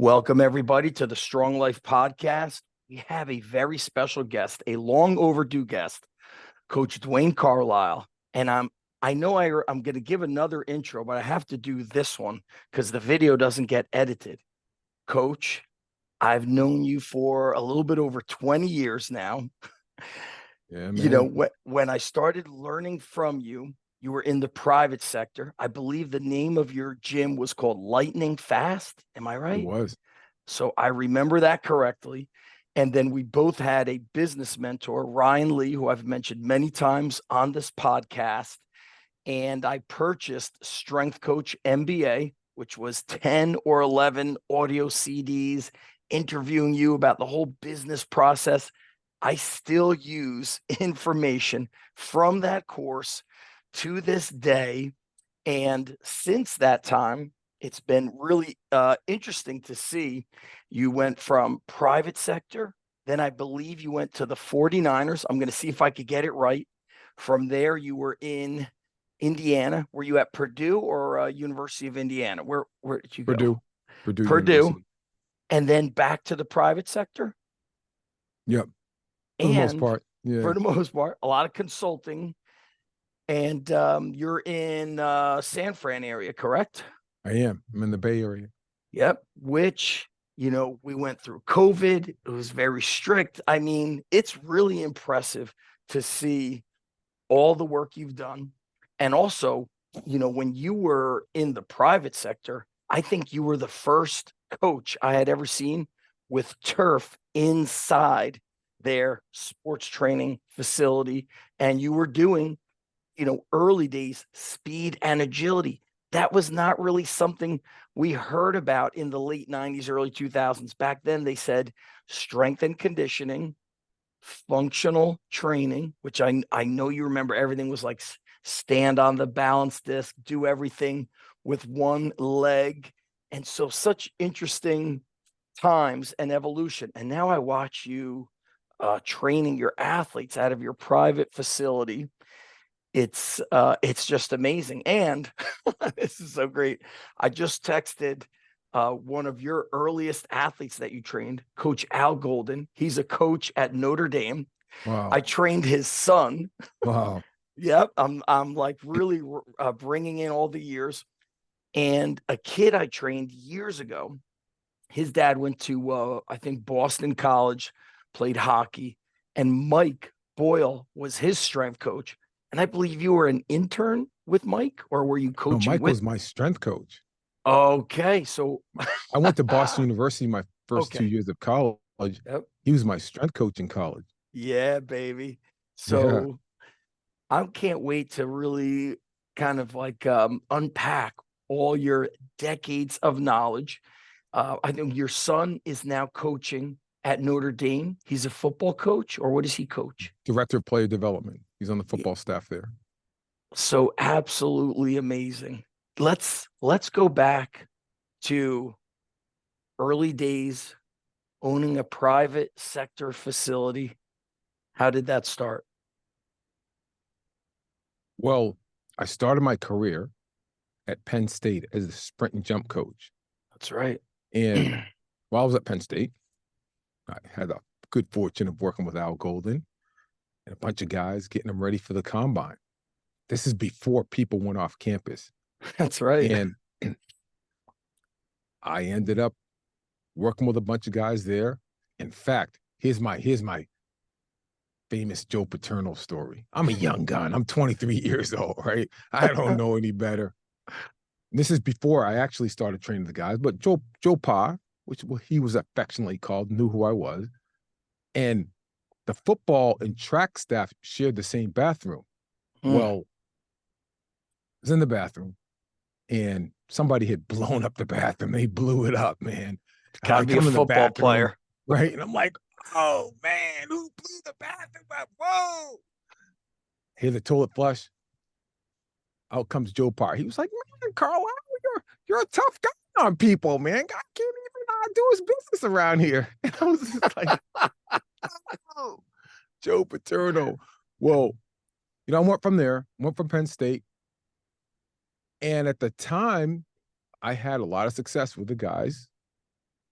Welcome, everybody, to the Strong Life Podcast. We have a very special guest, a long overdue guest, Coach Duane Carlisle. And I know I'm going to give another intro, but I have to do this one because the video doesn't get edited. Coach, I've known you for a little bit over 20 years now. Yeah, man. You know, when I started learning from you, you were in the private sector. I believe the name of your gym was called Lightning Fast. Am I right? It was. So I remember that correctly. And then we both had a business mentor, Ryan Lee, who I've mentioned many times on this podcast. And I purchased Strength Coach MBA, which was 10 or 11 audio CDs interviewing you about the whole business process. I still use information from that course to this day. And since that time, it's been really interesting to see you went from private sector. Then I believe you went to the 49ers. I'm going to see if I could get it right. From there, you were in Indiana. Were you at Purdue or University of Indiana? Where did you go? Purdue Purdue. University. And then back to the private sector? Yep. For the most part. Yeah. For the most part, a lot of consulting. And you're in San Fran area, correct? I am. I'm in the Bay Area. Yep. Which, we went through COVID. It was very strict. I mean, it's really impressive to see all the work you've done. And also, when you were in the private sector, I think you were the first coach I had ever seen with turf inside their sports training facility. And you were doing early days, speed and agility. That was not really something we heard about in the late 90s, early 2000s. Back then, they said strength and conditioning, functional training, which I know you remember. Everything was like stand on the balance disc, do everything with one leg. And so such interesting times and evolution. And now I watch you training your athletes out of your private facility. It's just amazing. And this is so great. I just texted one of your earliest athletes that you trained, Coach Al Golden. He's a coach at Notre Dame. Wow. I trained his son. Wow. Yep. I'm like really bringing in all the years. And a kid I trained years ago, his dad went to, I think, Boston College, played hockey. And Mike Boyle was his strength coach. And I believe you were an intern with Mike, or were you coaching? No, Mike was my strength coach. Okay. So I went to Boston University my first 2 years of college. Yep. He was my strength coach in college. Yeah, baby. So I can't wait to really kind of like unpack all your decades of knowledge. I think your son is now coaching at Notre Dame. He's a football coach, or what does he coach? Director of player development. He's on the football staff there. So absolutely amazing. Let's go back to early days owning a private sector facility. How did that start? Well, I started my career at Penn State as a sprint and jump coach. That's right. And while I was at Penn State, I had a good fortune of working with Al Golden and a bunch of guys, getting them ready for the combine. This is before people went off campus. That's right. And I ended up working with a bunch of guys there. In fact, here's my famous Joe Paterno story. I'm a young gun. I'm 23 years old, right? I don't know any better. This is before I actually started training the guys, but Joe Pa, which he was affectionately called, knew who I was. And the football and track staff shared the same bathroom. Well, I was in the bathroom and somebody had blown up the bathroom. They blew it up, man. Gotta be a football player. Right? And I'm like, oh, man, who blew the bathroom up? Whoa. Hear the toilet flush. Out comes Joe Parr. He was like, man, Carlisle, you're a tough guy on people, man. God can't even do his business around here. And I was just like, oh, Joe Paterno. Well, I went from Penn State. And at the time, I had a lot of success with the guys.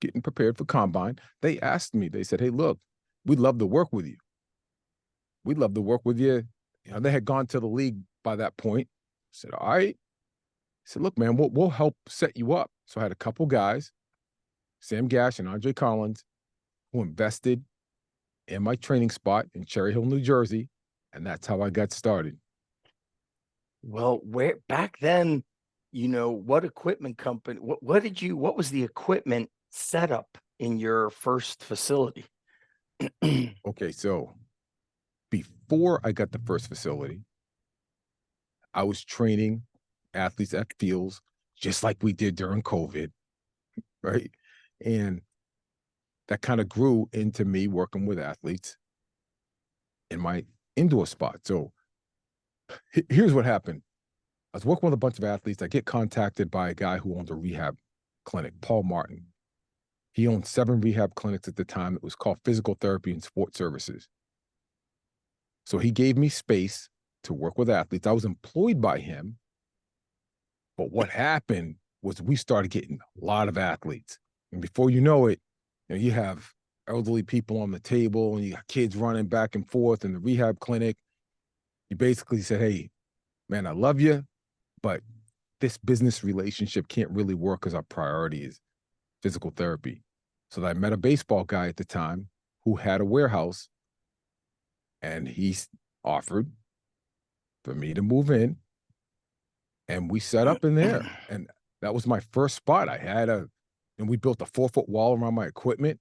getting prepared for combine, they asked me, they said, hey, look, we'd love to work with you. We'd love to work with you. You know, they had gone to the league by that point. I said, all right. I said, look, man, we'll help set you up. So I had a couple guys, Sam Gash and Andre Collins, who invested in my training spot in Cherry Hill, New Jersey. And that's how I got started. Well, where back then, what equipment company, what was the equipment setup in your first facility? Okay, so before I got the first facility, I was training athletes at fields just like we did during COVID, right? And that kind of grew into me working with athletes in my indoor spot. So here's what happened. I was working with a bunch of athletes. I get contacted by a guy who owned a rehab clinic, Paul Martin. He owned 7 rehab clinics at the time. It was called Physical Therapy and Sport Services. So he gave me space to work with athletes. I was employed by him. But what happened was we started getting a lot of athletes. And before you know it, you have elderly people on the table and you got kids running back and forth in the rehab clinic. You basically said, hey, man, I love you, but this business relationship can't really work because our priority is physical therapy. So I met a baseball guy at the time who had a warehouse, and he offered for me to move in, and we set up in there. And that was my first spot. And we built a 4-foot wall around my equipment.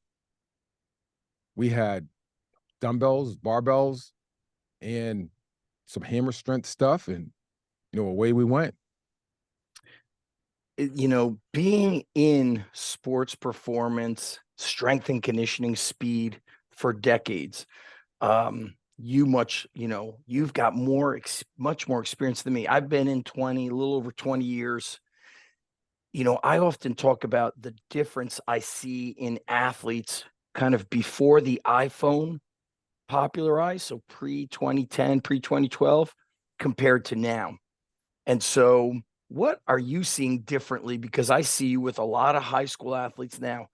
We had dumbbells, barbells, and some hammer strength stuff. And, away we went. Being in sports performance, strength and conditioning, speed for decades, you've got much more experience than me. I've been in a little over 20 years. I often talk about the difference I see in athletes kind of before the iPhone popularized, so pre-2010, pre-2012, compared to now. And so what are you seeing differently? Because I see you with a lot of high school athletes now.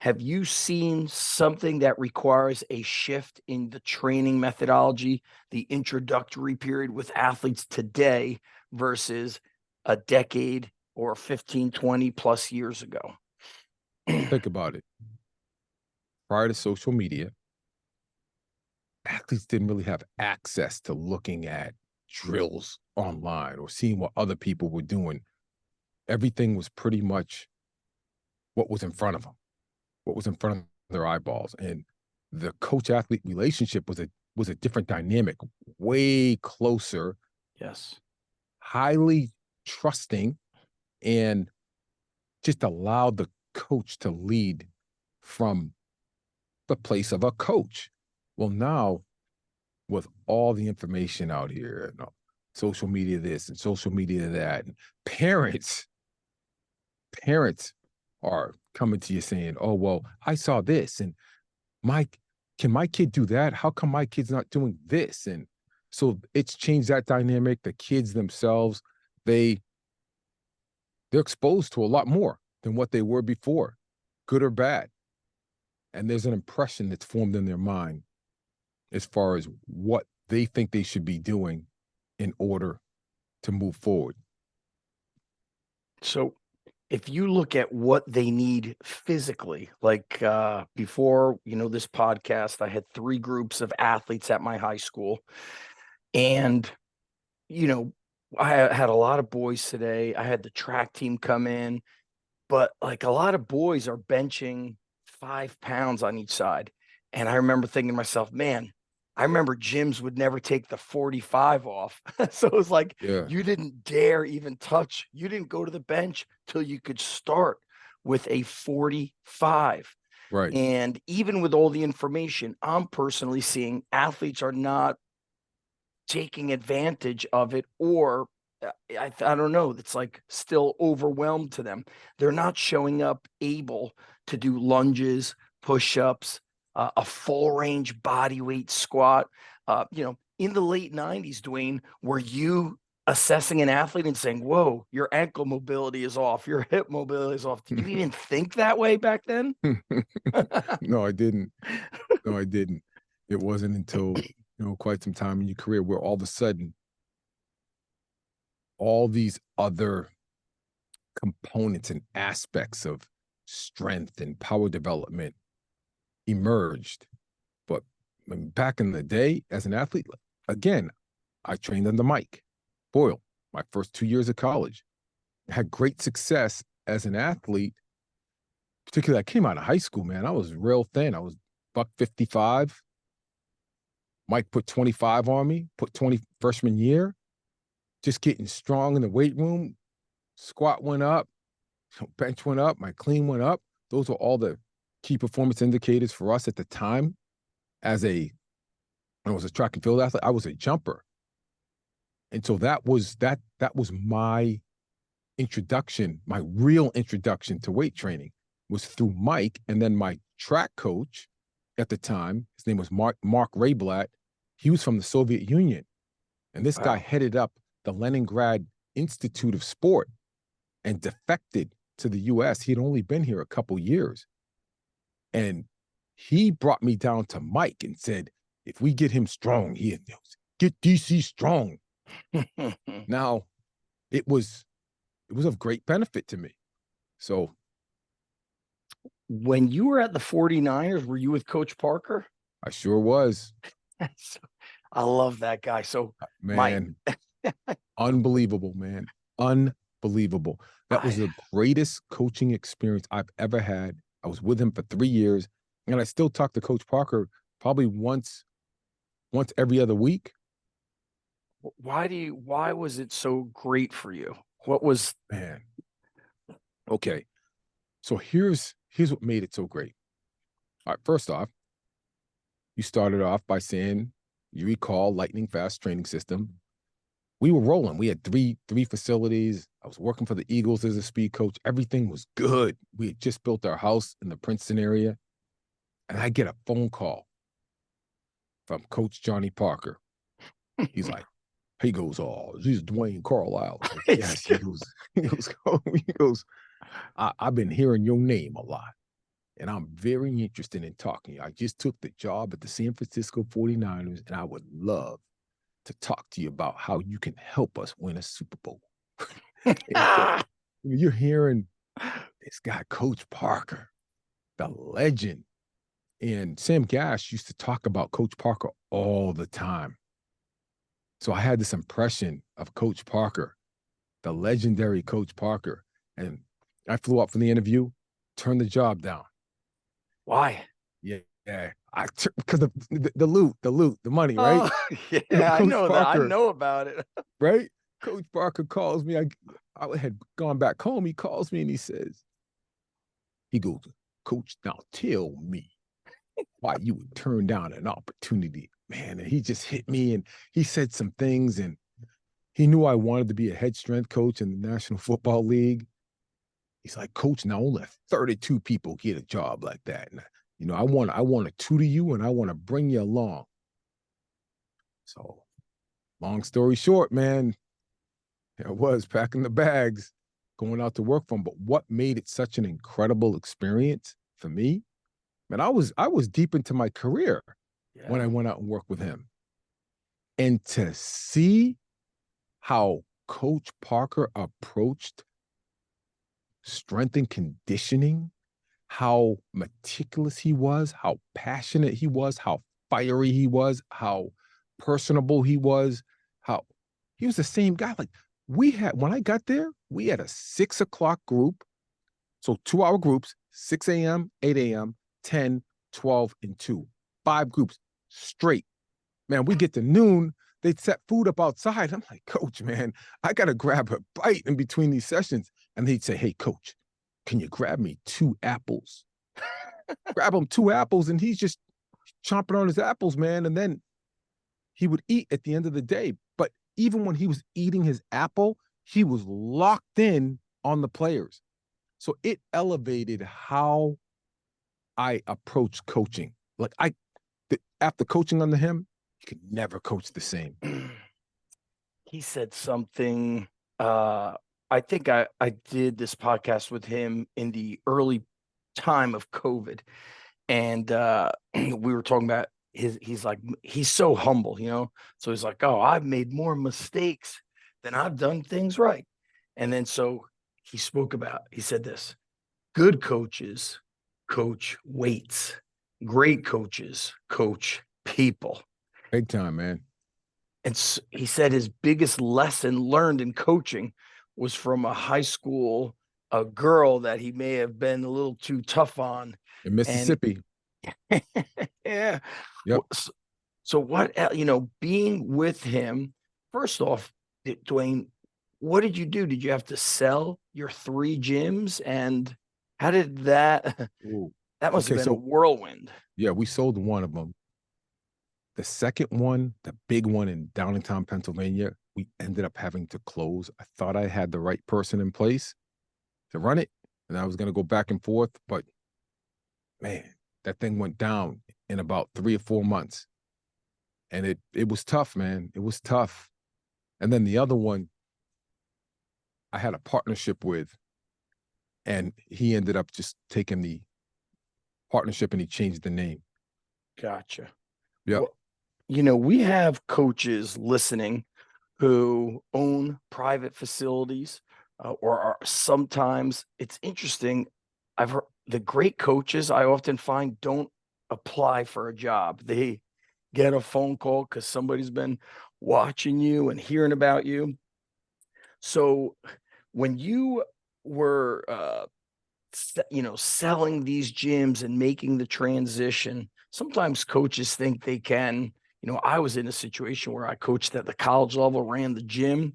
Have you seen something that requires a shift in the training methodology, the introductory period with athletes today versus a decade or 15, 20 plus years ago? Think about it. Prior to social media, athletes didn't really have access to looking at drills online or seeing what other people were doing. Everything was pretty much what was in front of them, what was in front of their eyeballs. And the coach athlete relationship was a different dynamic, way closer. Yes. Highly trusting, and just allowed the coach to lead from the place of a coach. Well, now with all the information out here, social media this and social media that, and parents are coming to you saying, oh, well, I saw this, and can my kid do that? How come my kid's not doing this? And so it's changed that dynamic. The kids themselves, they're exposed to a lot more than what they were before, good or bad. And there's an impression that's formed in their mind as far as what they think they should be doing in order to move forward. So if you look at what they need physically, like before, this podcast, I had 3 groups of athletes at my high school. And, I had a lot of boys today. I had the track team come in, but like a lot of boys are benching 5 pounds on each side. And I remember thinking to myself, man, I remember gyms would never take the 45 off. So it was like, Yeah. you didn't dare even you didn't go to the bench till you could start with a 45. Right. And even with all the information, I'm personally seeing athletes are not taking advantage of it, or I don't know, it's like still overwhelmed to them. They're not showing up able to do lunges, push-ups, a full range body weight squat. In the late 90s, Duane, were you assessing an athlete and saying, whoa, your ankle mobility is off, your hip mobility is off. Did you even think that way back then? No, I didn't. No, I didn't. It wasn't until, quite some time in your career where all of a sudden, all these other components and aspects of strength and power development emerged. But back in the day, as an athlete, again, I trained under Mike Boyle my first 2 years of college. I had great success as an athlete. Particularly, I came out of high school, man. I was real thin. I was buck 55. Mike put 25 on me, put 20 freshman year, just getting strong in the weight room. Squat went up, bench went up, my clean went up. Those were all the key performance indicators for us at the time. When I was a track and field athlete, I was a jumper. And so that was my introduction, my real introduction to weight training was through Mike. And then my track coach at the time, his name was Mark Rayblatt. He was from the Soviet Union. And this guy headed up the Leningrad Institute of Sport and defected to the US. He'd only been here a couple years. And he brought me down to Mike and said, if we get him strong, get DC strong. Now, it was of great benefit to me. So when you were at the 49ers, were you with Coach Parker? I sure was. I love that guy. So, man, unbelievable, man. Unbelievable. That was the greatest coaching experience I've ever had. I was with him for 3 years, and I still talk to Coach Parker probably once every other week. Why was it so great for you? What was, man? Okay. So here's what made it so great. All right, first off, you started off by saying you recall lightning fast training system. We were rolling. We had three facilities. I was working for the Eagles as a speed coach. Everything was good. We had just built our house in the Princeton area. And I get a phone call from Coach Johnny Parker. He's like, he goes, oh, this is Duane Carlisle. Like, yes, he goes, I've been hearing your name a lot, and I'm very interested in talking. I just took the job at the San Francisco 49ers, and I would love to talk to you about how you can help us win a Super Bowl. So, you're hearing this guy, Coach Parker, the legend. And Sam Gash used to talk about Coach Parker all the time. So I had this impression of Coach Parker, the legendary Coach Parker. And I flew up for the interview, turned the job down. Why? Yeah. Because the loot, the money, right? Oh, yeah, I know Parker, that. I know about it. Right? Coach Parker calls me. I had gone back home. He calls me and he goes, Coach, now tell me why you would turn down an opportunity. Man, and he just hit me and he said some things, and he knew I wanted to be a head strength coach in the National Football League. He's like, Coach, now only 32 people get a job like that. And, I want to tutor you and I want to bring you along. So long story short, man, I was packing the bags, going out to work for him. But what made it such an incredible experience for me, man, I was deep into my career when I went out and worked with him. And to see how Coach Parker approached strength and conditioning, how meticulous he was, how passionate he was, how fiery he was, how personable he was, how he was the same guy. Like when I got there, we had a 6 o'clock group. So 2-hour groups, 6 a.m., 8 a.m., 10, 12, and 2. 5 groups straight. Man, we get to noon, they'd set food up outside. I'm like, Coach, man, I got to grab a bite in between these sessions. And they'd say, hey, Coach, can you grab me 2 apples? Grab him 2 apples, and he's just chomping on his apples, man. And then he would eat at the end of the day. But even when he was eating his apple, he was locked in on the players. So it elevated how I approach coaching. Like after coaching under him, you could never coach the same. he said something. Uh, I think I did this podcast with him in the early time of COVID, and we were talking about he's like, he's so humble, so he's like, oh, I've made more mistakes than I've done things right. And then so he said this: good coaches coach weights, great coaches coach people. Big time, man. And he said his biggest lesson learned in coaching was from a high school, a girl that he may have been a little too tough on. In And Mississippi. yeah. Yep. So what, being with him, first off, Duane, what did you do? Did you have to sell your 3 gyms? And how did that, Ooh. that must have Okay, been a so whirlwind. yeah, we sold one of them. The second one, the big one in Downingtown, Pennsylvania, we ended up having to close. I thought I had the right person in place to run it, and I was going to go back and forth, but man, that thing went down in about 3 or 4 months, and it was tough, man. It was tough. And then the other one, I had a partnership with, and he ended up just taking the partnership and he changed the name. Gotcha. Yep. Well, we have coaches listening who own private facilities, or are sometimes, it's interesting. I've heard the great coaches I often find don't apply for a job. They get a phone call because somebody's been watching you and hearing about you. So when you were, selling these gyms and making the transition, sometimes coaches think they can. I was in a situation where I coached at the college level, ran the gym.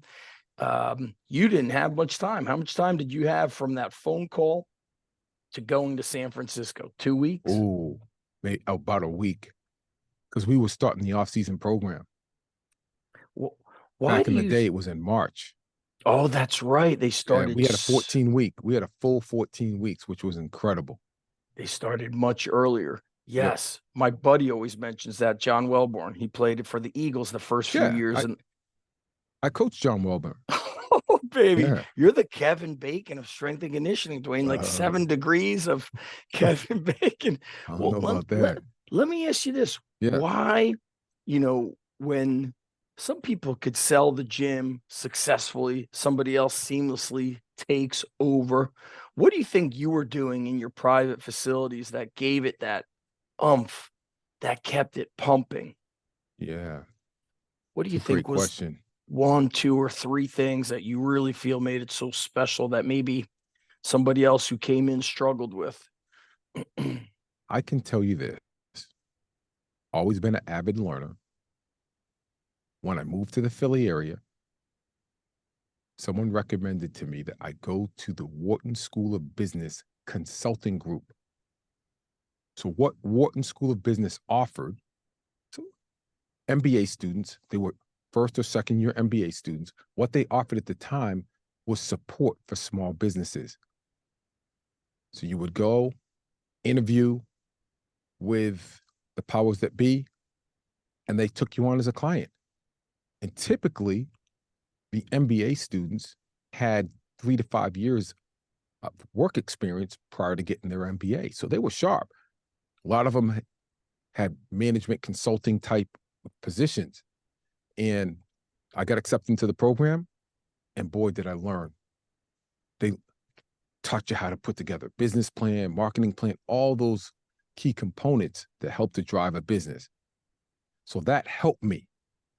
You didn't have much time. How much time did you have from that phone call to going to San Francisco? 2 weeks? Oh, about a week, because we were starting the off-season program. Why Back do in the you? day, it was in March. Oh, that's right. And we had a 14 week. We had a full 14 weeks, which was incredible. They started much earlier. Yep. Yes, my buddy always mentions that, John Wellborn. He played it for the Eagles the first few Yeah, years, and I coached John Welburn. oh, baby, Yeah. you're the Kevin Bacon of strength and conditioning, Duane, like Uh, 7 degrees of Kevin Bacon. I don't Well, know let, about let, that. let me ask you this. Yeah. Why, when some people could sell the gym successfully, somebody else seamlessly takes over. What do you think you were doing in your private facilities that gave it that umph, that kept it pumping? Yeah. What do It's you a great think was question. 1, 2, or 3 things that you really feel made it so special that maybe somebody else who came in struggled with? I can tell you this. Always been an avid learner. When I moved to the Philly area, someone recommended to me that I go to the Wharton School of Business Consulting Group. So what Wharton School of Business offered, so MBA students, they were first or second year MBA students, what they offered at the time was support for small businesses. So you would go interview with the powers that be, and they took you on as a client. And typically, the MBA students had 3 to 5 years of work experience prior to getting their MBA. So they were sharp. A lot of them had management consulting type positions. And I got accepted into the program, and boy, did I learn. They taught you how to put together a business plan, marketing plan, all those key components that help to drive a business. So that helped me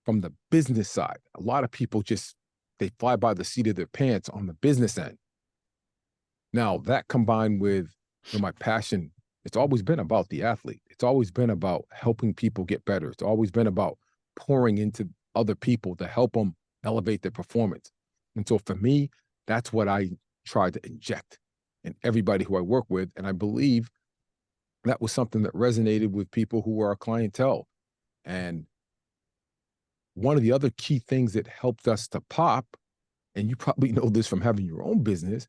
from the business side. A lot of people they fly by the seat of their pants on the business end. Now, that combined with my passion, it's always been about the athlete. It's always been about helping people get better. It's always been about pouring into other people to help them elevate their performance. And so for me, that's what I try to inject in everybody who I work with. And I believe that was something that resonated with people who were our clientele. And one of the other key things that helped us to pop, and you probably know this from having your own business,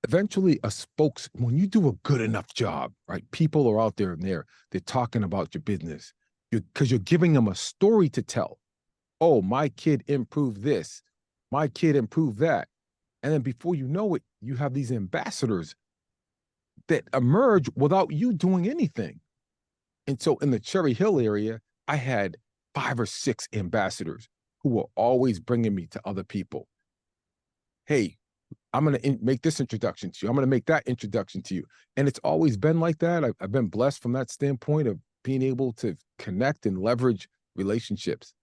eventually when you do a good enough job, right? People are out there and they're talking about your business because you're giving them a story to tell. Oh, my kid improved this, my kid improved that. And then before you know it, you have these ambassadors that emerge without you doing anything. And so in the Cherry Hill area, I had 5 or 6 ambassadors who were always bringing me to other people. Hey, I'm going to make this introduction to you. I'm going to make that introduction to you. And it's always been like that. I've been blessed from that standpoint of being able to connect and leverage relationships.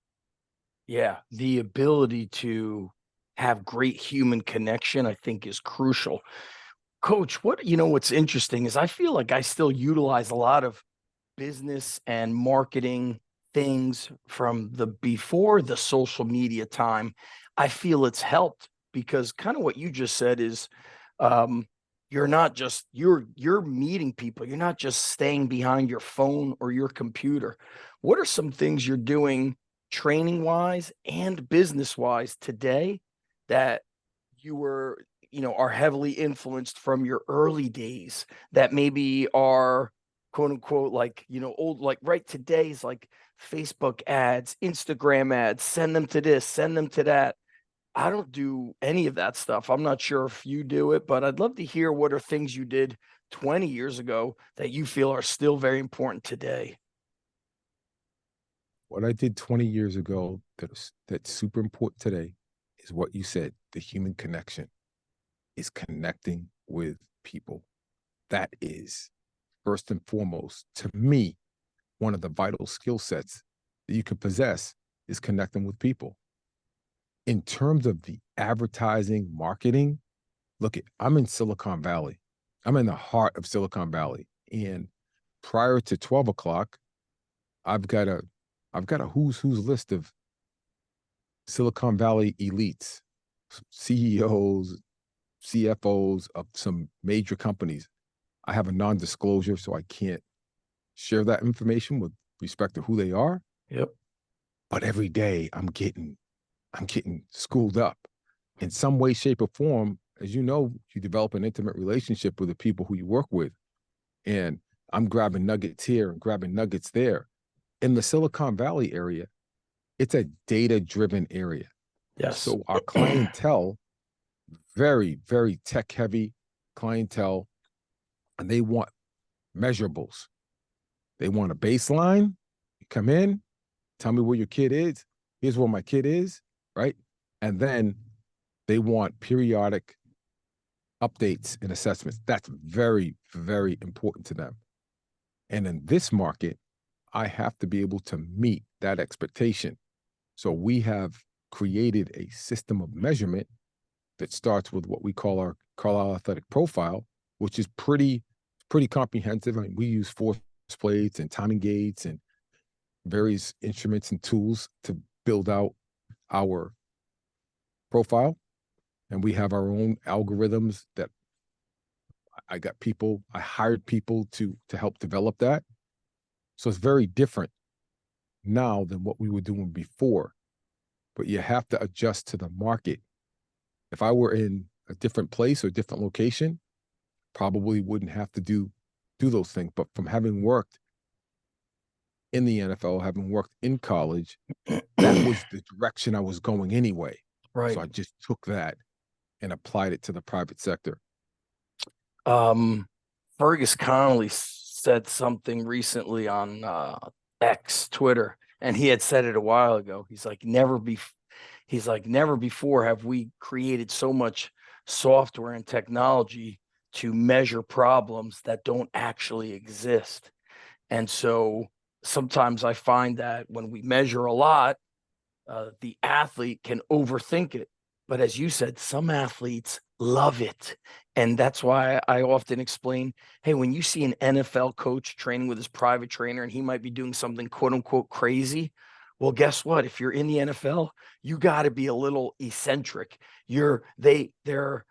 Yeah, the ability to have great human connection, I think, is crucial. Coach, what's interesting is I feel like I still utilize a lot of business and marketing things from the before the social media time. I feel it's helped because kind of what you just said is um you're not just you're meeting people. You're not just staying behind your phone or your computer. What are some things you're doing training wise and business wise today that you were, are heavily influenced from your early days that maybe are quote unquote like, old, like right today's like Facebook ads, Instagram ads, send them to this, send them to that. I don't do any of that stuff. I'm not sure if you do it, but I'd love to hear what are things you did 20 years ago that you feel are still very important today. What I did 20 years ago that's super important today is what you said, the human connection is connecting with people. That is first and foremost to me one of the vital skill sets that you can possess is connecting with people. In terms of the advertising, marketing, look, I'm in Silicon Valley. I'm in the heart of Silicon Valley. And prior to 12 o'clock, I've got a I've got a who's list of Silicon Valley elites, CEOs, CFOs of some major companies. I have a non-disclosure, so I can't share that information with respect to who they are. Yep. But every day I'm getting schooled up in some way, shape, or form. As you know, you develop an intimate relationship with the people who you work with. And I'm grabbing nuggets here and grabbing nuggets there. In the Silicon Valley area, it's a data-driven area. Yes. So our clientele, very, very tech-heavy clientele, and they want measurables. They want a baseline. You come in, tell me where your kid is. Here's where my kid is, right? And then they want periodic updates and assessments. That's very, very important to them. And in this market, I have to be able to meet that expectation. So we have created a system of measurement that starts with what we call our Carlisle Athletic Profile, which is pretty comprehensive. I mean, we use force plates and timing gates and various instruments and tools to build out our profile. And we have our own algorithms that I hired people to help develop that. So it's very different now than what we were doing before. But you have to adjust to the market. If I were in a different place or different location, probably wouldn't have to do those things. But from having worked in the NFL, having worked in college, that was the direction I was going anyway. Right. So I just took that and applied it to the private sector. Fergus Connolly said something recently on X, Twitter, and he had said it a while ago. He's like, never before have we created so much software and technology to measure problems that don't actually exist. And so sometimes I find that when we measure a lot, the athlete can overthink it. But as you said, some athletes love it. And that's why I often explain, hey, when you see an NFL coach training with his private trainer and he might be doing something quote unquote crazy, well, guess what? If you're in the NFL, you got to be a little eccentric. They're,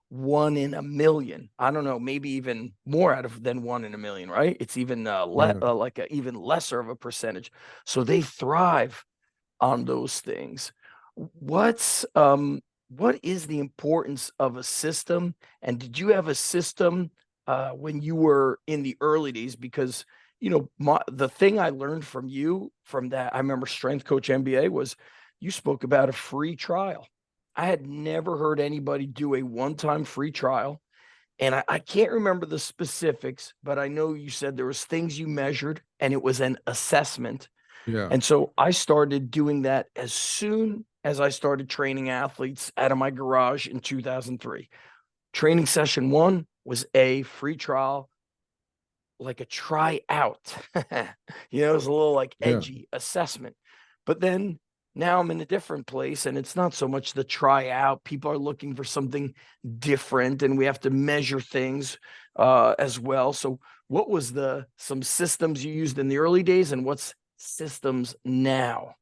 one in a million. I don't know, maybe even more than one in a million, right? It's even like a even lesser of a percentage. So they thrive on those things. What is the importance of a system? And did you have a system when you were in the early days? Because the thing I learned from you from that, I remember Strength Coach MBA, was you spoke about a free trial. I had never heard anybody do a one-time free trial. And I can't remember the specifics, but I know you said there was things you measured and it was an assessment. Yeah. And so I started doing that as soon as I started training athletes out of my garage in 2003. Training session 1 was a free trial, like a try out. It was a little like Yeah. edgy assessment. But then now I'm in a different place and it's not so much the try out. People are looking for something different and we have to measure things as well. So what was some systems you used in the early days and what's systems now?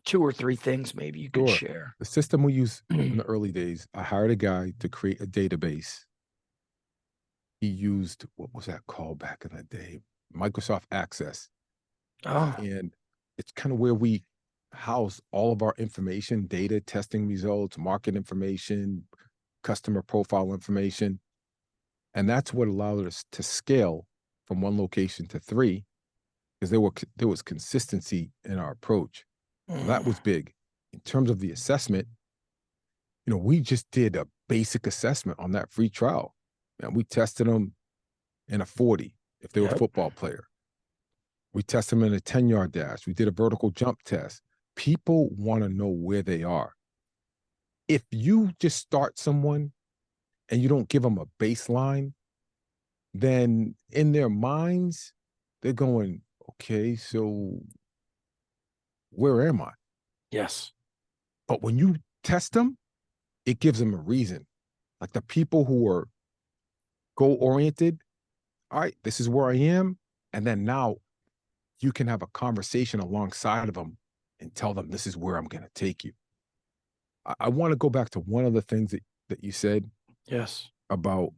2 or 3 things maybe you could Sure. share. The system we use in the early days, I hired a guy to create a database. He used, what was that called back in the day? Microsoft Access. Oh, And it's kind of where we house all of our information, data, testing results, market information, customer profile information. And that's what allowed us to scale from 1 location to 3, because there was consistency in our approach. So that was big. In terms of the assessment, we just did a basic assessment on that free trial. And we tested them in a 40 if they were a yep. football player. We tested them in a 10-yard dash. We did a vertical jump test. People want to know where they are. If you just start someone and you don't give them a baseline, then in their minds, they're going, okay, so where am I? Yes. But when you test them, it gives them a reason. Like the people who are goal-oriented, all right, this is where I am. And then now you can have a conversation alongside of them and tell them, this is where I'm going to take you. I want to go back to one of the things that you said. Yes. About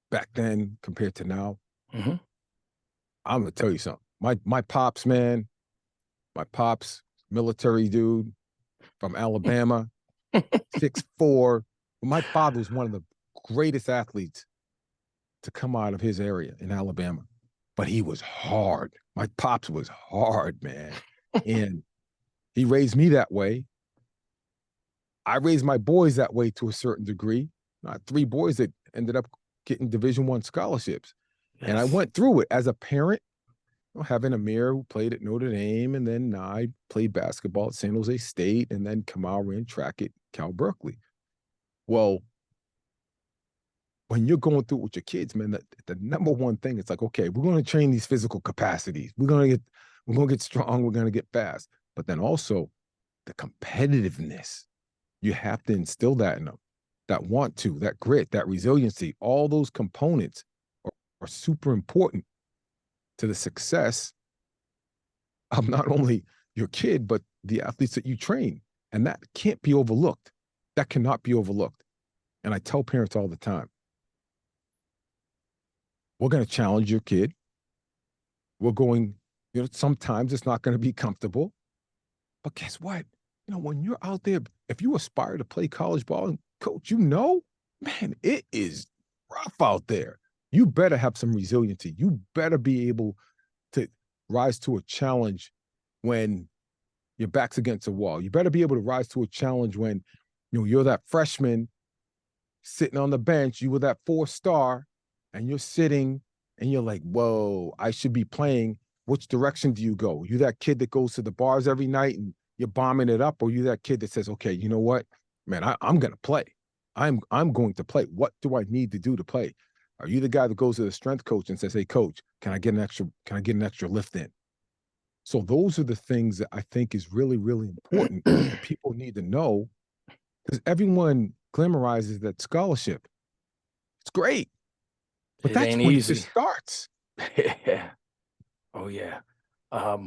back then compared to now. Mm-hmm. I'm going to tell you something. My pops, man, my pops, military dude from Alabama, 6'4". My father was one of the greatest athletes to come out of his area in Alabama, but he was hard. My pops was hard, man. And he raised me that way. I raised my boys that way to a certain degree. Not 3 boys that ended up getting Division I scholarships. Yes. And I went through it as a parent, having Amir who played at Notre Dame, and then I played basketball at San Jose State, and then Kamal ran track at Cal Berkeley. Well, when you're going through it with your kids, man, the number one thing is like, okay, we're going to train these physical capacities. We're going to get strong. We're going to get fast. But then also the competitiveness, you have to instill that in them. That want to, that grit, that resiliency, all those components are super important to the success of not only your kid, but the athletes that you train. And that can't be overlooked. That cannot be overlooked. And I tell parents all the time, we're going to challenge your kid. We're going, sometimes it's not going to be comfortable. But guess what? When you're out there, if you aspire to play college ball, and coach, man, it is rough out there. You better have some resiliency. You better be able to rise to a challenge when your back's against a wall. You better be able to rise to a challenge when, you're that freshman sitting on the bench, you were that 4-star, and you're sitting and you're like, whoa, I should be playing. Which direction do you go? You that kid that goes to the bars every night and you're bombing it up, or you that kid that says, okay, you know what, man, I'm going to play. I'm going to play. What do I need to do to play? Are you the guy that goes to the strength coach and says, hey, coach, can I get an extra lift in? So those are the things that I think is really, really important that people need to know, because everyone glamorizes that scholarship. It's great, but that's ain't when easy. it just starts. Yeah. Oh, yeah.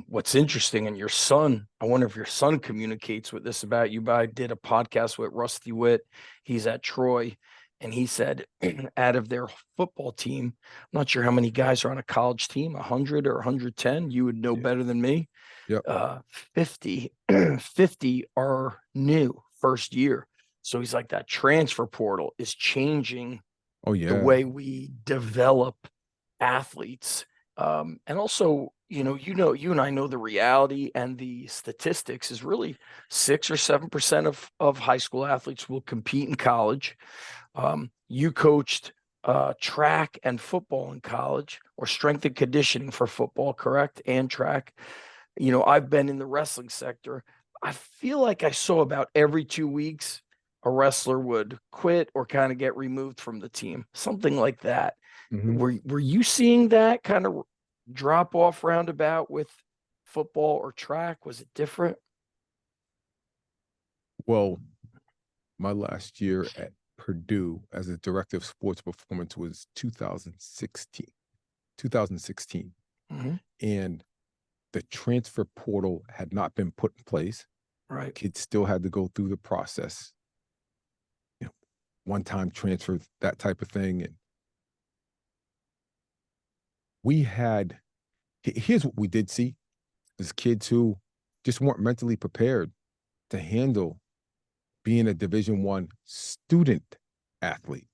What's interesting, and your son, I wonder if your son communicates with this about you, but I did a podcast with Rusty Witt. He's at Troy, and he said out of their football team, I'm not sure how many guys are on a college team, 100 or 110. You would know better than me. Yep. 50 are new first year. So he's like, that transfer portal is changing Oh, yeah. the way we develop athletes. And also, you and I know the reality and the statistics is really 6 or 7% of high school athletes will compete in college. You coached track and football in college, or strength and conditioning for football, correct? And track. I've been in the wrestling sector. I feel like I saw about every 2 weeks a wrestler would quit or kind of get removed from the team, something like that. Mhm. Were you seeing that kind of drop off roundabout with football or track? Was it different? Well, my last year at Purdue as a director of sports performance was 2016. Hmm. And the transfer portal had not been put in place. Right. Kids still had to go through the process, you know, one-time transfer, that type of thing. And we had, here's what we did see, is kids who just weren't mentally prepared to handle being a Division I student athlete.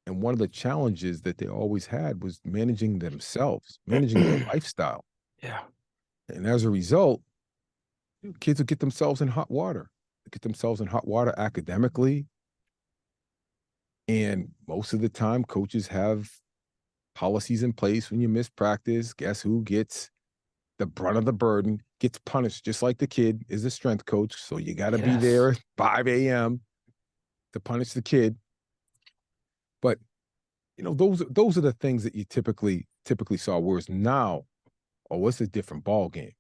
And one of the challenges that they always had was managing themselves, managing their lifestyle. Yeah. And as a result, kids would get themselves in hot water, academically. And most of the time, coaches have policies in place. When you miss practice, guess who gets the brunt of the burden, gets punished, just like the kid is a strength coach. So you got to be Yes. there at 5 a.m. to punish the kid. But those are the things that you typically saw. Whereas now, oh, it's a different ball game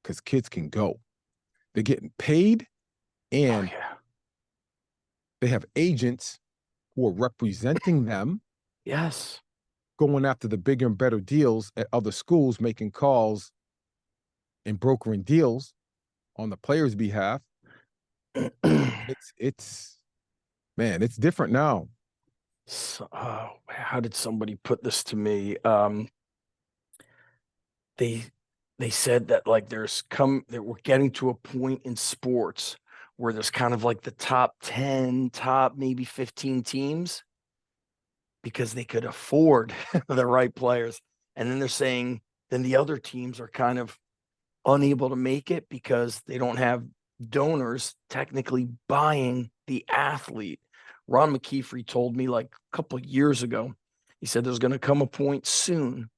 because kids can go. They're getting paid, Oh and yeah. they have agents who are representing them, Yes. going after the bigger and better deals at other schools, making calls and brokering deals on the player's behalf. It's man, it's different now. So, how did somebody put this to me? They they said that like that we're getting to a point in sports where there's kind of like the top 10, top maybe 15 teams because they could afford the right players. And then they're saying then the other teams are kind of unable to make it because they don't have donors technically buying the athlete. Ron McKeefery told me like a couple of years ago, he said there's going to come a point soon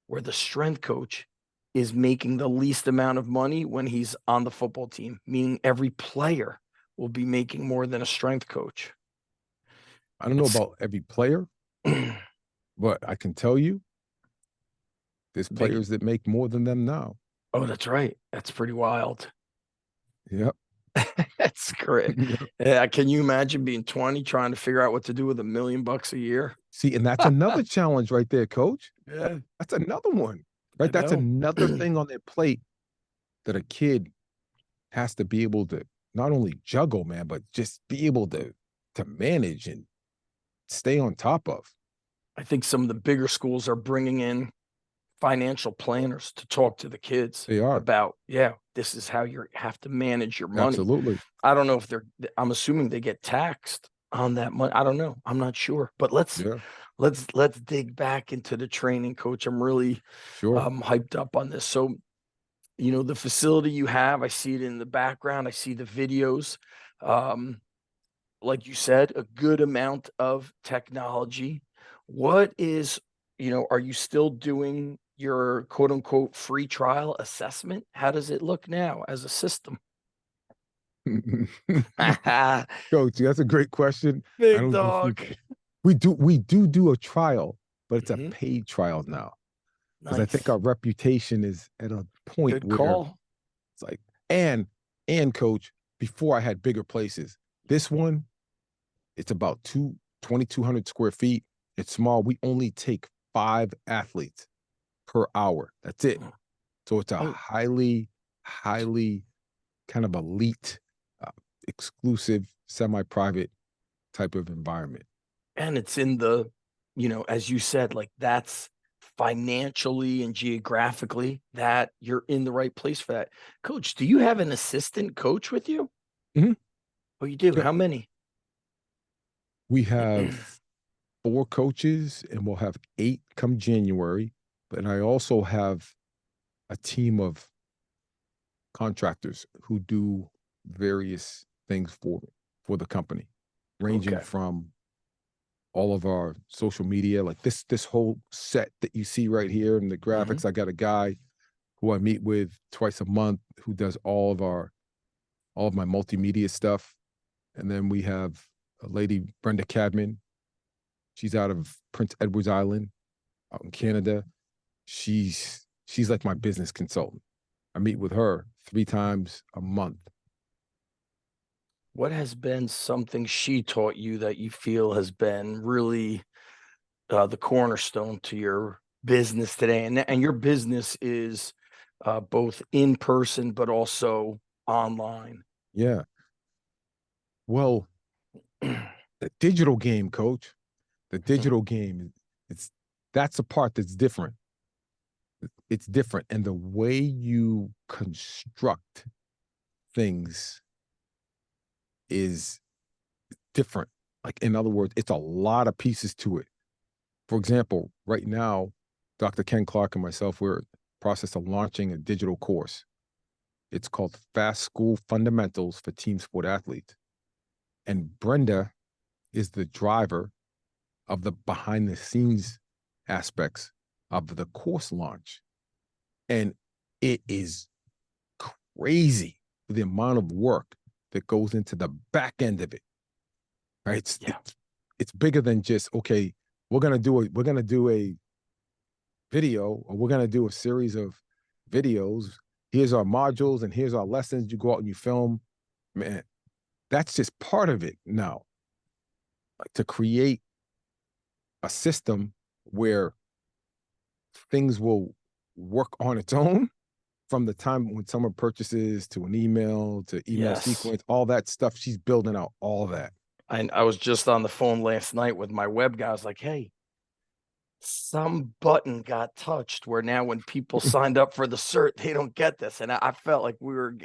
where the strength coach is making the least amount of money when he's on the football team, meaning every player will be making more than a strength coach. I don't know It's about every player, but I can tell you there's big. players that make more than them now. Oh, that's right. That's pretty wild. Yep. That's great. Yep. Yeah, can you imagine being 20 trying to figure out what to do with $1 million a year? See, and that's another challenge right there, coach. Yeah, That's another one, I right? That's know. another thing on their plate that a kid has to be able to not only juggle, man, but just be able to manage and stay on top of. I think some of the bigger schools are bringing in financial planners to talk to the kids They are. about, yeah, this is how you have to manage your money. Absolutely. I don't know if I'm assuming they get taxed on that money. I don't know. I'm not sure. But Yeah, let's dig back into the training, coach. I'm really sure. hyped up on this. So, the facility you have, I see it in the background. I see the videos. Um, like you said, a good amount of technology. What is, are you still doing your quote unquote free trial assessment? How does it look now as a system? Coach, that's a great question. I Big don't know if dog. we do a trial, but it's a Mhm. paid trial now because I think Nice. our reputation is at a point Good where call. it's like, and coach, before I had bigger places, this one, it's about 2,200 square feet. It's small. We only take 5 athletes per hour. That's it. So it's a Oh, highly kind of elite, uh, exclusive, semi-private type of environment. and it's in the, as you said, like that's financially and geographically that you're in the right place for that. Coach, do you have an assistant coach with you? Mhm. Oh, you do. Yep. How many? We have 4 coaches, and we'll have 8 come January. But I also have a team of contractors who do various things for the company, ranging Okay. from all of our social media, like this whole set that you see right here and the graphics. I got a guy who I meet with twice a month who does all of my multimedia stuff. And then we have a lady, Brenda Cadman. She's out of Prince Edward's Island out in Canada. She's like my business consultant. I meet with her 3 times a month. What has been something she taught you that you feel has been really the cornerstone to your business today? And your business is both in person, but also online. Yeah. Well, the digital game, coach, the digital game, that's a part that's different. It's different. And the way you construct things is different. Like, in other words, it's a lot of pieces to it. For example, right now, Dr. Ken Clark and myself, we're in the process of launching a digital course. It's called Fast School Fundamentals for Team Sport Athletes. And Brenda is the driver of the behind the scenes aspects of the course launch. And it is crazy the amount of work that goes into the back end of it. Right? It's bigger than just, okay, we're gonna do a video, or we're gonna do a series of videos. Here's our modules and here's our lessons. You go out and you film. Man, that's just part of it now. Like, to create a system where things will work on its own from the time when someone purchases to an email to email sequence, all that stuff. She's building out all that. I was just on the phone last night with my web guy. I was like, hey, some button got touched where now when people signed up for the cert, they don't get this. And I felt like we were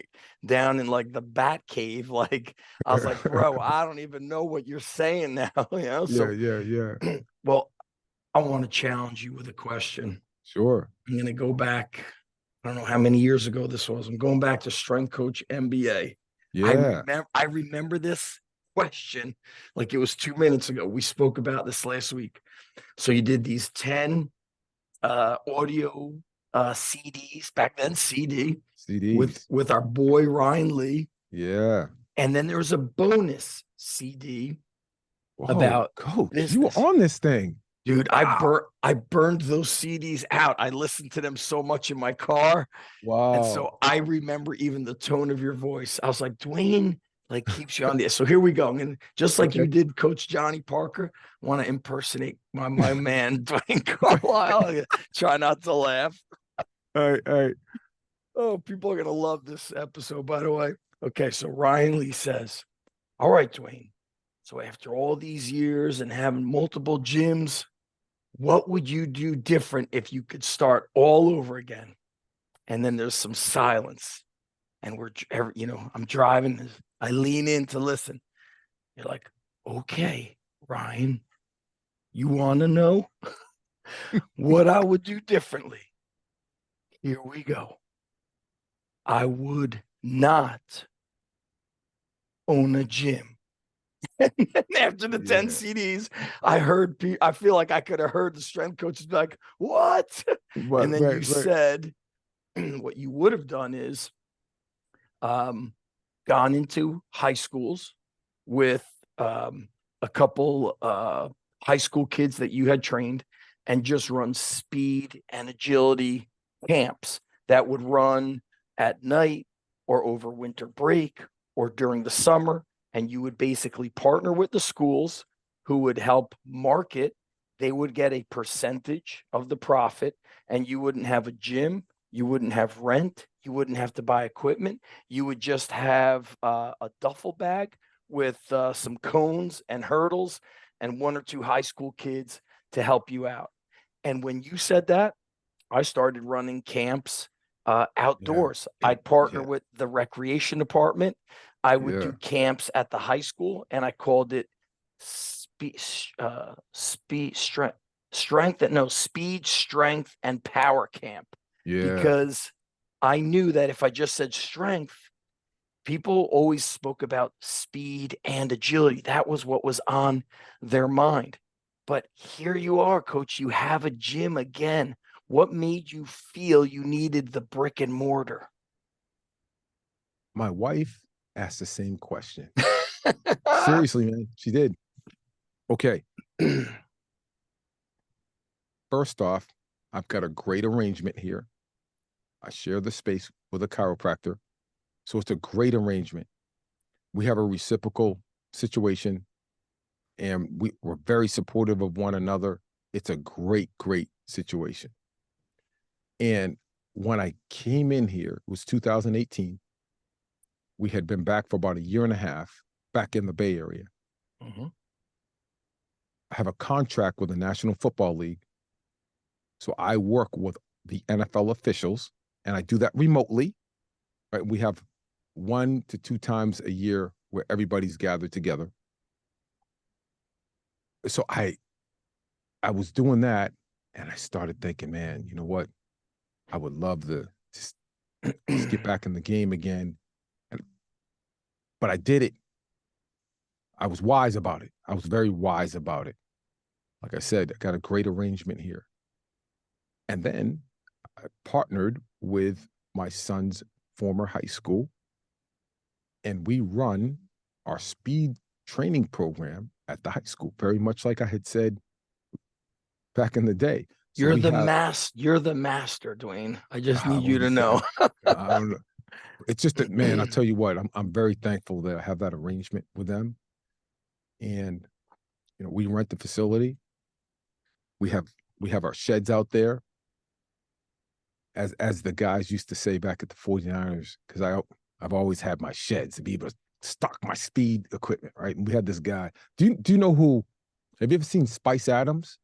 down in like the bat cave. Like, I was like, bro, I don't even know what you're saying now. Yeah. Well, I want to challenge you with a question. Sure. I'm going to go back. I don't know how many years ago this was. I'm going back to Strength Coach MBA. Yeah. I remember this question like it was 2 minutes ago. We spoke about this last week. So you did these 10 audio CDs, back then CDs with our boy Ryan Lee. Yeah. And then there was a bonus CD about Coach. business. You were on this thing. Dude, wow. I burned those CDs out. I listened to them so much in my car. Wow. And so I remember even the tone of your voice. I was like, Duane, like, keeps you on this. So here we go. And just like you did Coach Johnny Parker, want to impersonate my man, Duane Carlisle. Try not to laugh. All right. Oh, people are going to love this episode, by the way. Okay, so Ryan Lee says, all right, Duane. So after all these years and having multiple gyms, what would you do different if you could start all over again? And then there's some silence. And I'm driving. I lean in to listen. You're like, okay, Ryan, you want to know what I would do differently? Here we go. I would not own a gym. And after the 10 CDs, I feel like I could have heard the strength coaches be like, what? And then you said, what you would have done is gone into high schools with a couple high school kids that you had trained and just run speed and agility camps that would run at night or over winter break or during the summer. And you would basically partner with the schools who would help market. They would get a percentage of the profit, and you wouldn't have a gym. You wouldn't have rent. You wouldn't have to buy equipment. You would just have a duffel bag with some cones and hurdles and 1 or 2 high school kids to help you out. And when you said that, I started running camps outdoors. I'd partner with the recreation department. I would do camps at the high school, and I called it speed, strength, and power camp. Yeah. Because I knew that if I just said strength, people always spoke about speed and agility. That was what was on their mind. But here you are, coach. You have a gym again. What made you feel you needed the brick and mortar? My wife asked the same question. Seriously, man, she did. Okay. First off, I've got a great arrangement here. I share the space with a chiropractor. So it's a great arrangement. We have a reciprocal situation and we're very supportive of one another. It's a great, great situation. And when I came in here, it was 2018. We had been back for about a year and a half back in the Bay Area. Mm-hmm. I have a contract with the National Football League. So I work with the NFL officials and I do that remotely. Right? We have 1 to 2 times a year where everybody's gathered together. So I was doing that and I started thinking, man, you know what? I would love to just get back in the game again. But I did it. I was wise about it. I was very wise about it. Like I said, I got a great arrangement here. And then I partnered with my son's former high school, and we run our speed training program at the high school, very much like I had said back in the day. So You're the master, Duane. I just I need you to wouldn't say, know. I don't know. It's just that, man, I'll tell you what, I'm very thankful that I have that arrangement with them. And, you know, we rent the facility. We have our sheds out there. As the guys used to say back at the 49ers, because I've always had my sheds to be able to stock my speed equipment, right? And we had this guy. Do you know who? Have you ever seen Spice Adams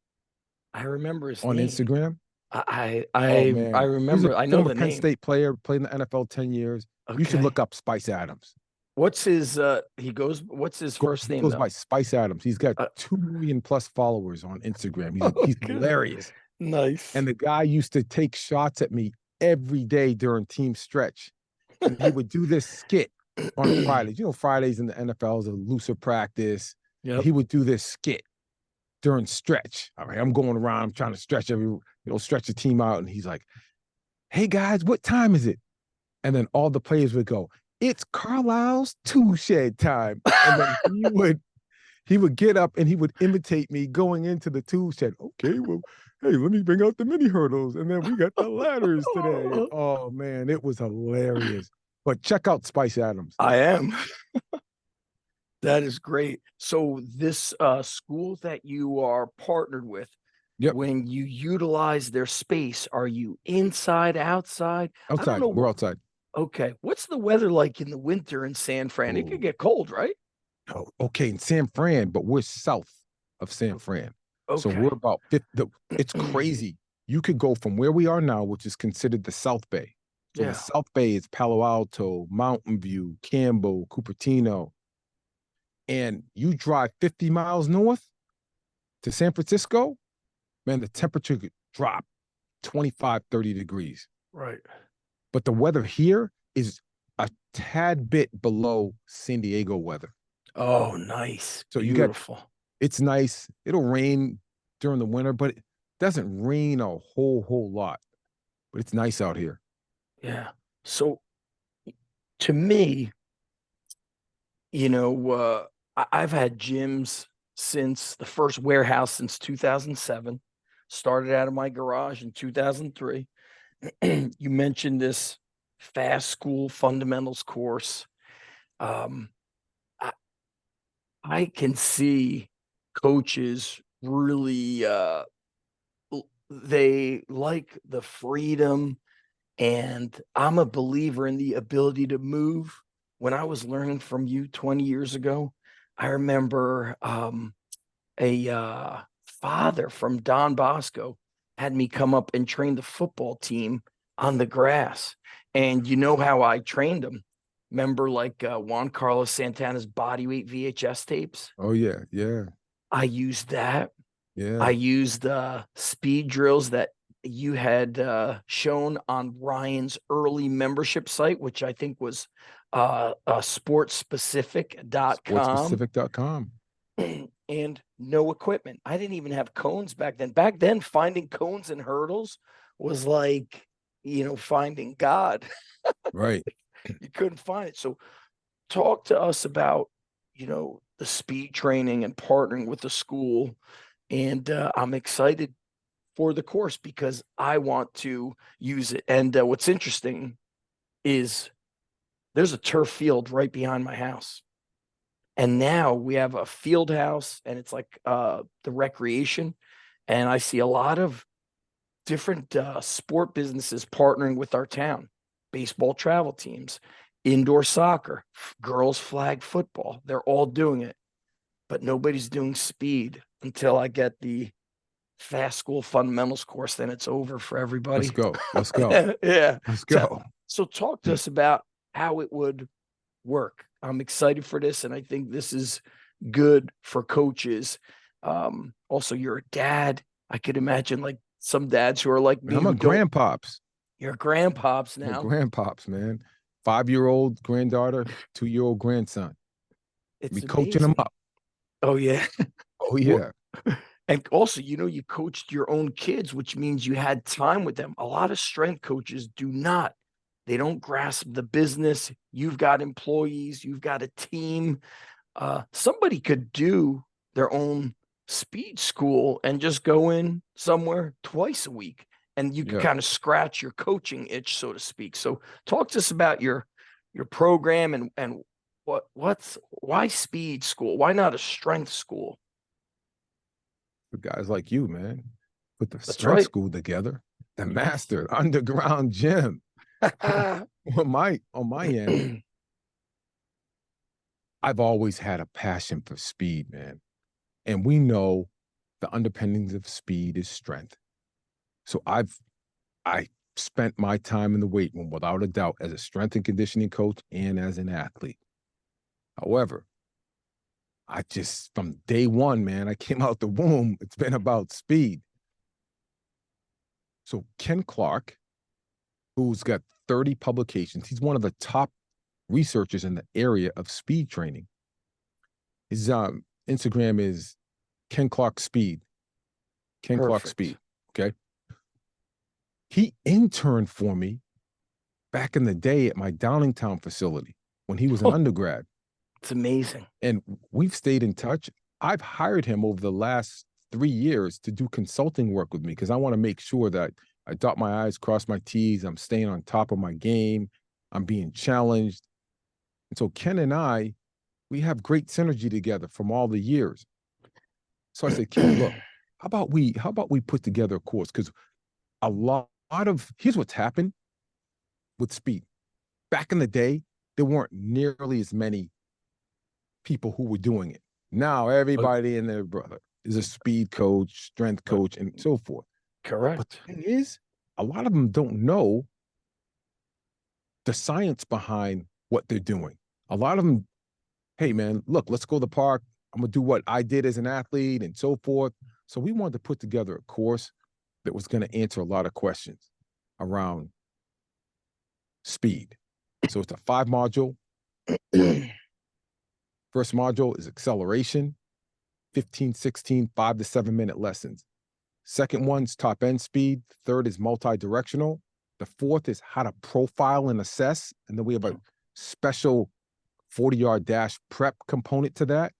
I remember his on name. Instagram? I He's a remember. I know former the Penn name. State player, played in the NFL 10 years. You should Okay. look up Spice Adams. What's his what's his first He name goes though? by Spice Adams. He's got 2 million plus followers on Instagram. He's Okay. hilarious. Nice. And the guy used to take shots at me every day during team stretch. And he would do this skit on Fridays. You know, Fridays in the NFL is a looser practice. Yep. He would do this skit during stretch. All right, I'm going around, I'm trying to stretch stretch the team out. And he's like, hey guys, what time is it? And then all the players would go, it's Carlisle's tool shed time. And then he would get up and he would imitate me going into the tool shed. Okay, well, hey, let me bring out the mini hurdles. And then we got the ladders today. Oh man, it was hilarious. But check out Spice Adams. I am. That is great. So this school that you are partnered with, Yep. when you utilize their space, are you inside, outside? I don't Outside. know. We're outside. Okay. What's the weather like in the winter in San Fran? It could get cold, right? Oh, okay, in San Fran, but we're south of San Fran. So Okay. we're about 50. It's crazy. You could go from where we are now, which is considered the South Bay. So Yeah. the South Bay is Palo Alto, Mountain View, Campbell, Cupertino. And you drive 50 miles north to San Francisco, man, the temperature could drop 25, 30 degrees. Right. But the weather here is a tad bit below San Diego weather. Oh, nice. So Beautiful. it's nice. It'll rain during the winter, but it doesn't rain a whole lot. But it's nice out here. Yeah. So to me, I've had gyms since the first warehouse since 2007. Started out of my garage in 2003. You mentioned this fast school fundamentals course. I, I can see coaches really they like the freedom, and I'm a believer in the ability to move. When I was learning from you 20 years ago, I remember a father from Don Bosco had me come up and train the football team on the grass. And you know how I trained them? Remember, like Juan Carlos Santana's bodyweight VHS tapes? Oh, yeah, yeah. I used that. I Yeah. used speed drills that you had shown on Ryan's early membership site, which I think was sportspecific.com. Sportspecific.com. And no equipment. I didn't even have cones back then. Back then, finding cones and hurdles was like, finding God. Right. You couldn't find it. So talk to us about, the speed training and partnering with the school. And I'm excited for the course because I want to use it. And what's interesting is there's a turf field right behind my house. And now we have a field house and it's like the recreation. And I see a lot of different sport businesses partnering with our town, baseball travel teams, indoor soccer, girls flag football. They're all doing it, but nobody's doing speed until I get the fast school fundamentals course. Then it's over for Let's everybody. go. Let's go. Yeah. Let's So, go. so talk to us about how it would work. I'm excited for this, and I think this is good for coaches. Also, you're a dad. I could imagine like some dads who are like And me I'm a who don't. grandpops. You're grandpops I'm a now. grandpops, man. 5-year-old granddaughter, 2-year-old grandson. It's Me coaching them amazing. up. Oh yeah. Oh Well, yeah. and also, you coached your own kids, which means you had time with them. A lot of strength coaches do not. They don't grasp the business. You've got employees, you've got a team. Somebody could do their own speed school and just go in somewhere twice a week and you could Yeah. kind of scratch your coaching itch, so to speak. So talk to us about your program and why speed school? Why not a strength school? For guys like you, man. Put the That's strength right. school together. The Yes. master underground gym. On my end, I've always had a passion for speed, man. And we know the underpinnings of speed is strength. So I spent my time in the weight room without a doubt as a strength and conditioning coach and as an athlete. However, I just from day one, man, I came out the womb. It's been about speed. So Ken Clark, who's got 30 publications, he's one of the top researchers in the area of speed training. His Instagram is Ken Clark Speed. Ken Clark Perfect. Speed. Okay. He interned for me back in the day at my Downingtown facility when he was an Oh, undergrad. it's amazing. And we've stayed in touch. I've hired him over the last 3 years to do consulting work with me because I want to make sure that I dot my I's, cross my T's, I'm staying on top of my game, I'm being challenged. And so Ken and I, we have great synergy together from all the years. So I said, Ken, look, how about we put together a course? Because a lot of here's what's happened with speed. Back in the day, there weren't nearly as many people who were doing it. Now Oh, everybody and their brother is a speed coach, strength but coach, and so forth. But correct. the thing is, a lot of them don't know the science behind what they're doing. A lot of them, hey man, look, let's go to the park. I'm gonna do what I did as an athlete and so forth. So we wanted to put together a course that was going to answer a lot of questions around speed. So it's a 5 module. First module is acceleration, 15, 16, 5 to 7 minute lessons. Second one's top end speed. Third is multi-directional. The fourth is how to profile and assess. And then we have a special 40-yard dash prep component to that.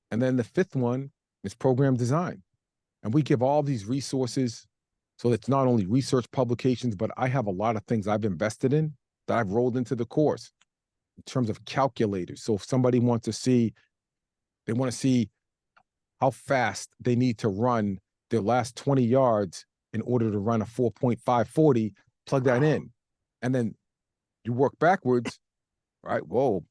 And then the fifth one is program design. And we give all these resources. So it's not only research publications, but I have a lot of things I've invested in that I've rolled into the course in terms of calculators. So if somebody wants to see, they want to see how fast they need to run their last 20 yards in order to run a 4.540, plug that Wow. in. And then you work backwards, right? Whoa,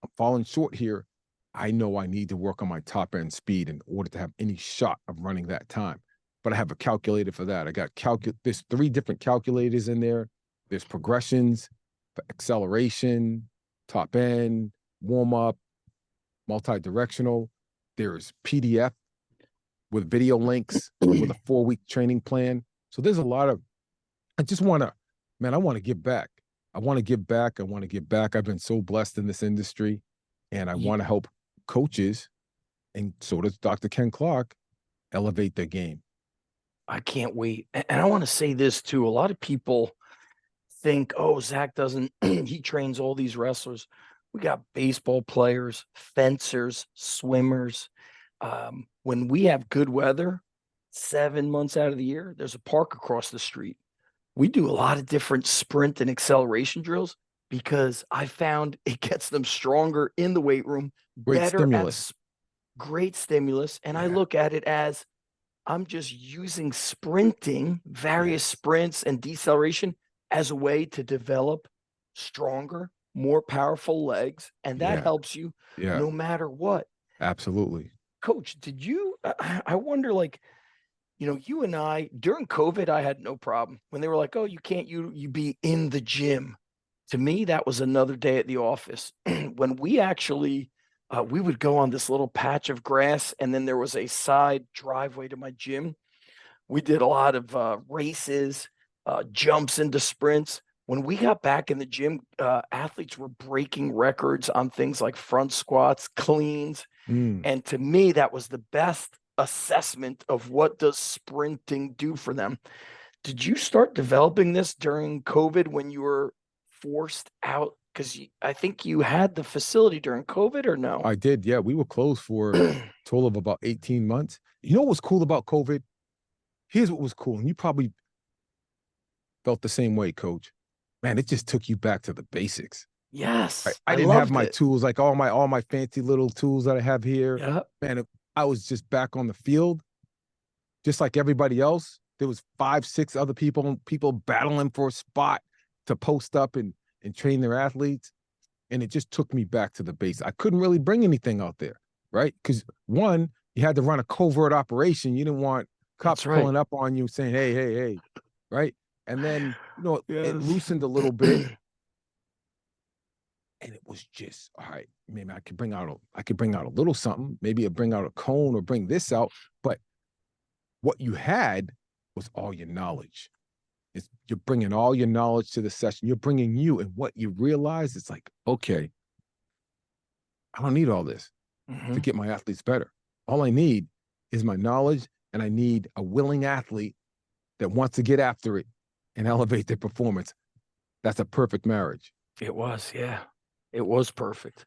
I'm falling short here. I know I need to work on my top end speed in order to have any shot of running that time. But I have a calculator for that. I got there's 3 different calculators in there. There's progressions, acceleration, top end, warm up, multi-directional. There's PDF with video links, with a 4-week training plan. So there's a lot of, I just want to, man, I want to give back. I want to give back. I want to give back. I've been so blessed in this industry, and I Ye- want to help coaches, and so does Dr. Ken Clark, elevate their game. I can't wait. And I want to say this too. A lot of people think, oh, Zach doesn't, he trains all these wrestlers. We got baseball players, fencers, swimmers. When we have good weather, 7 months out of the year, there's a park across the street. We do a lot of different sprint and acceleration drills because I found it gets them stronger in the weight room, Great better at stimulus. great stimulus. And I Yeah. look at it as I'm just using sprinting, various Yes. sprints and deceleration as a way to develop stronger, more powerful legs. And that Yeah. helps you Yeah. no matter what. Absolutely. Coach, did you? I wonder, like, you and I during COVID, I had no problem when they were like, "Oh, you can't you be in the gym." To me, that was another day at the office. When we actually we would go on this little patch of grass, and then there was a side driveway to my gym. We did a lot of races, jumps into sprints. When we got back in the gym, athletes were breaking records on things like front squats, cleans, Mm. and to me, that was the best assessment of what does sprinting do for them. Did you start developing this during COVID when you were forced out? Because I think you had the facility during COVID, or no? I did. Yeah. We were closed for a total of about 18 months. You know what was cool about COVID? Here's what was cool. And you probably felt the same way, coach. Man, it just took you back to the basics. Yes, I I didn't have loved my it. tools, like all my fancy little tools that I have here. Yeah, Man, I was just back on the field, just like everybody else. There was 5, 6 other people battling for a spot to post up and train their athletes. And it just took me back to the base. I couldn't really bring anything out there, right? Because one, you had to run a covert operation. You didn't want cops that's right. pulling up on you saying, hey, hey, hey, right? And then, it Yes. loosened a little bit, and it was just all right. Maybe I could bring out a little something. Maybe I bring out a cone or bring this out. But what you had was all your knowledge. You're bringing all your knowledge to the session. You're bringing you, and what you realize is like, okay, I don't need all this to Mhm. get my athletes better. All I need is my knowledge, and I need a willing athlete that wants to get after it and elevate their performance. That's a perfect marriage. It was, yeah. It was perfect.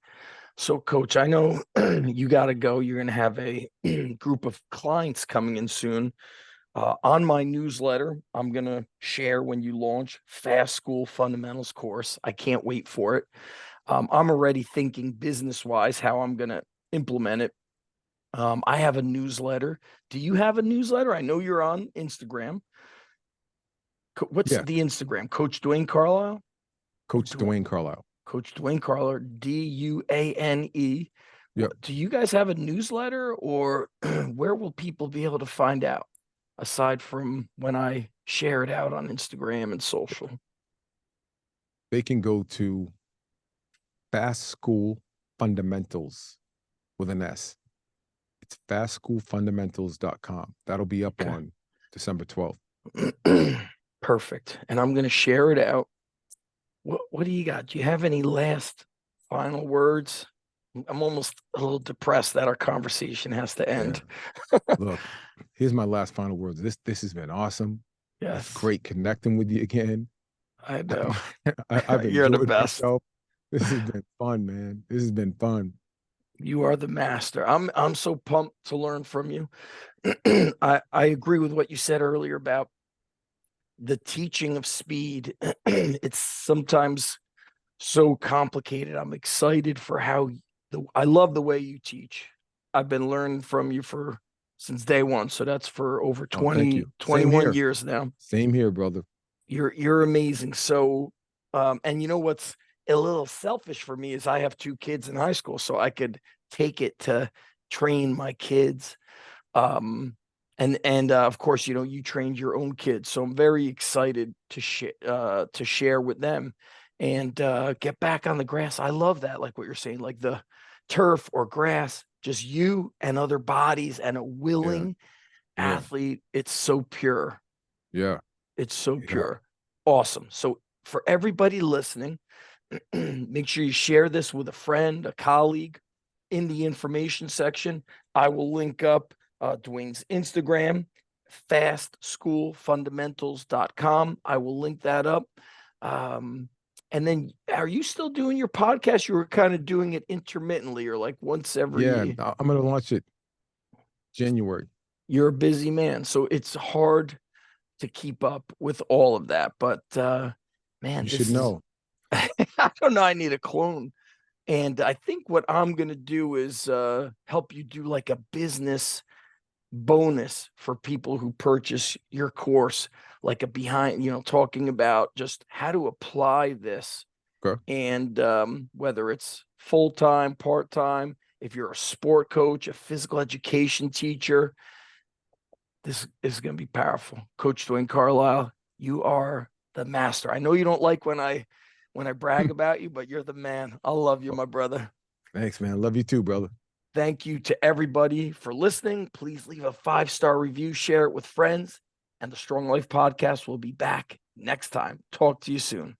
So, coach, I know you got to go. You're going to have a group of clients coming in soon. On my newsletter, I'm going to share when you launch Fast School Fundamentals course. I can't wait for it. I'm already thinking business wise how I'm going to implement it. I have a newsletter. Do you have a newsletter? I know you're on Instagram. What's Yeah, the Instagram? Coach Duane Carlisle? Coach Duane Carlisle. Coach Duane Carlisle, Duane. Yep. Do you guys have a newsletter, or where will people be able to find out aside from when I share it out on Instagram and social? They can go to Fast School Fundamentals with an S. It's fastschoolfundamentals.com. That'll be up Okay. on December 12th. Perfect. And I'm going to share it out. What do you got? Do you have any last final words? I'm almost a little depressed that our conversation has to Yeah. end. Look, here's my last final words. This has been awesome. It's Yes, great connecting with you again. I know. I've You're the enjoyed best. myself. This has been fun, man. This has been fun. You are the master. I'm so pumped to learn from you. I agree with what you said earlier about the teaching of speed. It's sometimes so complicated. I'm excited for how I love the way you teach. I've been learning from you for since day one. So that's for over Oh, thank 20, you. Same 21 here. years now. Same here, brother. You're amazing. So and you know what's a little selfish for me is I have 2 kids in high school, so I could take it to train my kids. And of course, you trained your own kids, so I'm very excited to share with them and get back on the grass. I love that, like what you're saying, like the turf or grass. just you and other bodies and a willing Yeah. athlete. It's so pure. Yeah. It's so Yeah. pure. Awesome. So for everybody listening, make sure you share this with a friend, a colleague. In the information section, I will link up Duane's Instagram, fastschoolfundamentals.com. I will link that up. And then are you still doing your podcast? You were kind of doing it intermittently or like once every. Yeah. I'm going to launch it January. You're a busy man, so it's hard to keep up with all of that. But man, You should know. I don't know. I need a clone. And I think what I'm going to do is help you do like a business bonus for people who purchase your course, like a behind, talking about just how to apply this. Okay. And whether it's full-time, part-time, if you're a sport coach, a physical education teacher, this is going to be powerful. Coach Duane Carlisle, you are the master. I know you don't like when I brag about you, but you're the man. I love you, my brother. Thanks, man. Love you too, brother. Thank you to everybody for listening. Please leave a 5-star review, share it with friends, and the Strong Life Podcast will be back next time. Talk to you soon.